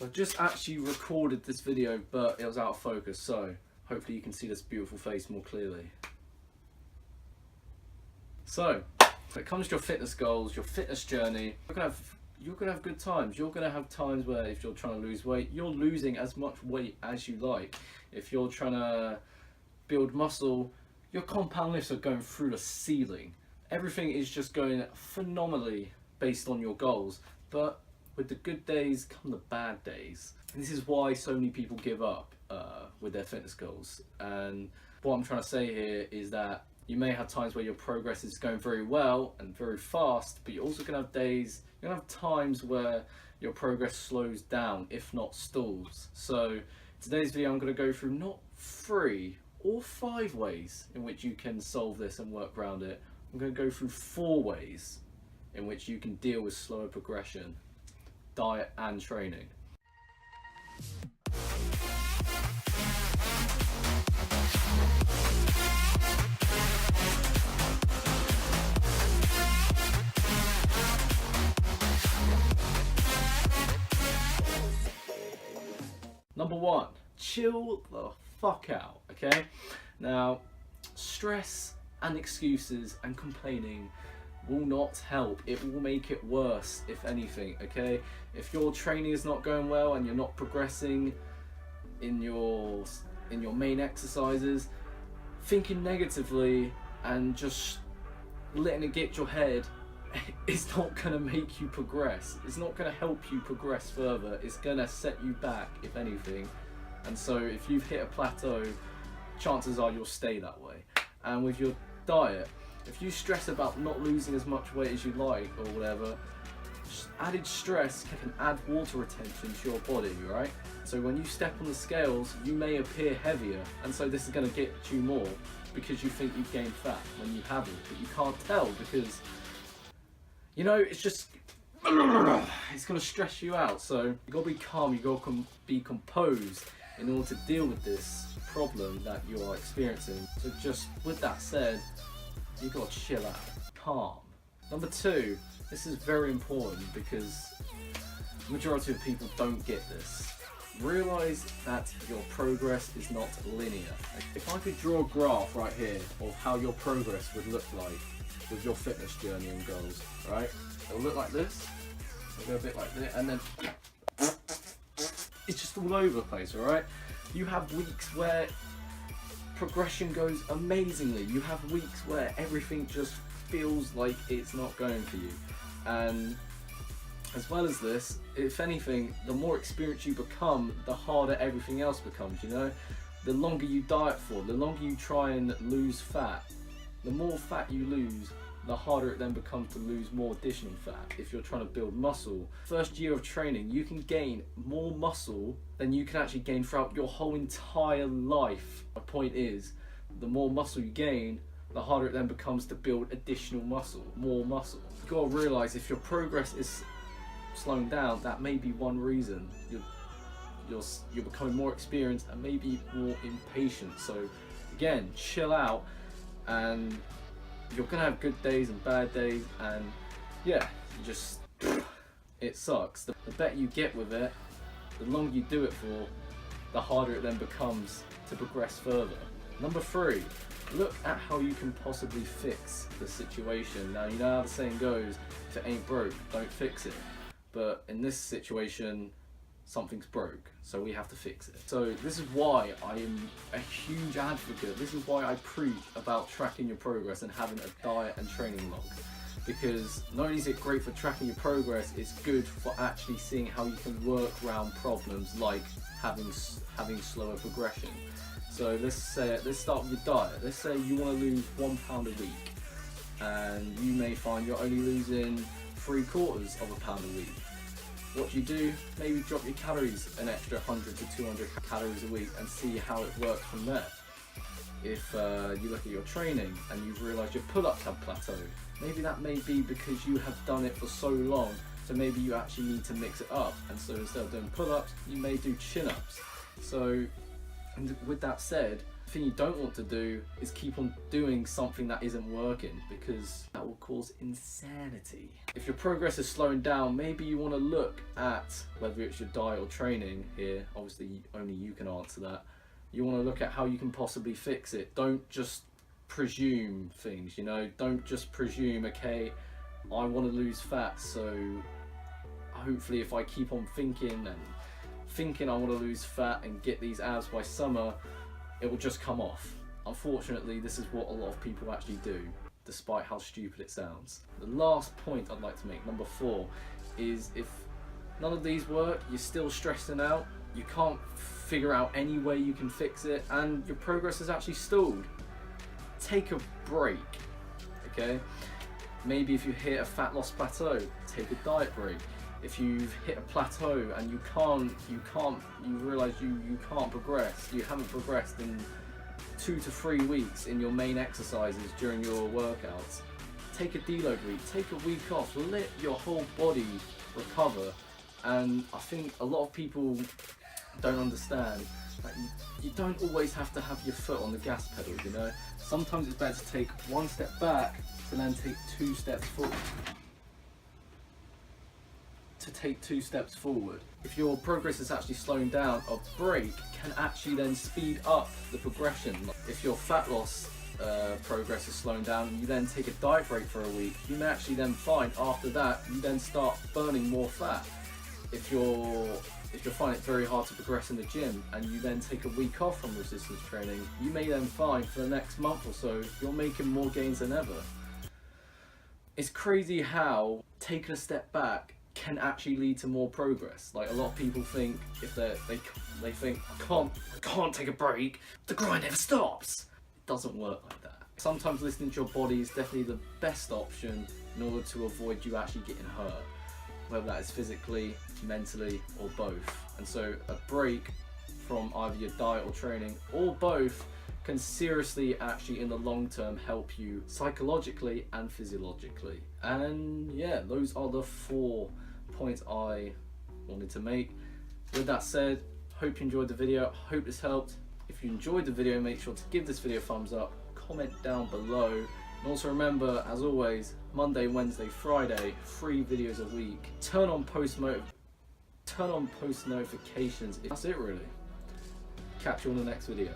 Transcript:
So I just actually recorded this video, but it was out of focus, so hopefully you can see this beautiful face more clearly. So, when it comes to your fitness goals, your fitness journey, you're gonna have good times. You're gonna have times where if you're trying to lose weight, you're losing as much weight as you like. If you're trying to build muscle, your compound lifts are going through the ceiling. Everything is just going phenomenally based on your goals. But with the good days come the bad days. And this is why so many people give up with their fitness goals. And what I'm trying to say here is that you may have times where your progress is going very well and very fast, but you're also going to have days, you're going to have times where your progress slows down, if not stalls. So today's video I'm going to go through not 3 or 5 ways in which you can solve this and work around it. I'm going to go through 4 ways in which you can deal with slower progression, diet and training. Number 1, chill the fuck out, okay? Now, stress and excuses and complaining will not help. It will make it worse, if anything, okay? If your training is not going well and you're not progressing in your main exercises, thinking negatively and just letting it get your head is not going to make you progress. It's not going to help you progress further. It's going to set you back, if anything. And so if you've hit a plateau, chances are you'll stay that way. And with your diet, if you stress about not losing as much weight as you like or whatever, added stress can add water retention to your body, right? So when you step on the scales, you may appear heavier, and so this is going to get you more because you think you've gained fat when you haven't, but you can't tell because, you know, it's just, it's going to stress you out. So you've got to be calm, you've got to be composed in order to deal with this problem that you are experiencing. So just with that said, you've got to chill out, calm. Number 2, this is very important because the majority of people don't get this. Realize that your progress is not linear. If I could draw a graph right here of how your progress would look like with your fitness journey and goals, right? It'll look like this, it'll go a bit like this, and then it's just all over the place, alright? You have weeks where progression goes amazingly. You have weeks where everything just feels like it's not going for you. And as well as this, if anything, the more experienced you become, the harder everything else becomes, you know? The longer you diet for, the longer you try and lose fat, the more fat you lose, the harder it then becomes to lose more additional fat if you're trying to build muscle. First year of training, you can gain more muscle than you can actually gain throughout your whole entire life. My point is, the more muscle you gain, the harder it then becomes to build additional muscle, more muscle. You've got to realise if your progress is slowing down, that may be one reason. You're becoming more experienced and maybe more impatient. So again, chill out, and you're gonna have good days and bad days, and yeah, it sucks. The better you get with it, the longer you do it for, the harder it then becomes to progress further. Number 3, look at how you can possibly fix the situation. Now, you know how the saying goes, if it ain't broke, don't fix it. But in this situation, something's broke, so we have to fix it. So this is why I am a huge advocate. This is why I preach about tracking your progress and having a diet and training log. Because not only is it great for tracking your progress, it's good for actually seeing how you can work around problems like having slower progression. So let's start with your diet. Let's say you want to lose 1 pound a week, and you may find you're only losing 3/4 of a pound a week. What do you do? Maybe drop your calories an extra 100 to 200 calories a week and see how it works from there. If you look at your training and you've realised your pull-ups have plateaued, maybe that may be because you have done it for so long, so maybe you actually need to mix it up, and so instead of doing pull-ups, you may do chin-ups. So, and with that said, thing you don't want to do is keep on doing something that isn't working, because that will cause insanity. If your progress is slowing down, maybe you want to look at whether it's your diet or training here. Obviously only you can answer that. You want to look at how you can possibly fix it. Don't just presume things, you know. Don't just presume, okay, I want to lose fat, so hopefully if I keep on thinking I want to lose fat and get these abs by summer, it will just come off. Unfortunately, this is what a lot of people actually do, despite how stupid it sounds. The last point I'd like to make, number 4, is if none of these work, you're still stressing out, you can't figure out any way you can fix it, and your progress is actually stalled, take a break, okay? Maybe if you hit a fat loss plateau, take a diet break. If you've hit a plateau and you realise you can't progress, you haven't progressed in 2 to 3 weeks in your main exercises during your workouts, take a deload week, take a week off, let your whole body recover. And I think a lot of people don't understand that you don't always have to have your foot on the gas pedal, you know? Sometimes it's better to take 1 step back to then take 2 steps forward. If your progress is actually slowing down, a break can actually then speed up the progression. If your fat loss progress is slowing down and you then take a diet break for a week, you may actually then find after that you then start burning more fat. If you're finding it very hard to progress in the gym and you then take a week off from resistance training, you may then find for the next month or so you're making more gains than ever. It's crazy how taking a step back can actually lead to more progress. Like, a lot of people think if they think I can't take a break, the grind never stops. It doesn't work like that. Sometimes listening to your body is definitely the best option in order to avoid you actually getting hurt, whether that is physically, mentally, or both. And so a break from either your diet or training, or both, can seriously actually in the long term help you psychologically and physiologically. And yeah, those are the 4 points I wanted to make. With that said, hope you enjoyed the video, hope this helped. If you enjoyed the video, make sure to give this video a thumbs up, comment down below, and also remember, as always, Monday, Wednesday, Friday, 3 videos a week. Turn on post notifications. That's it really. Catch you on the next video.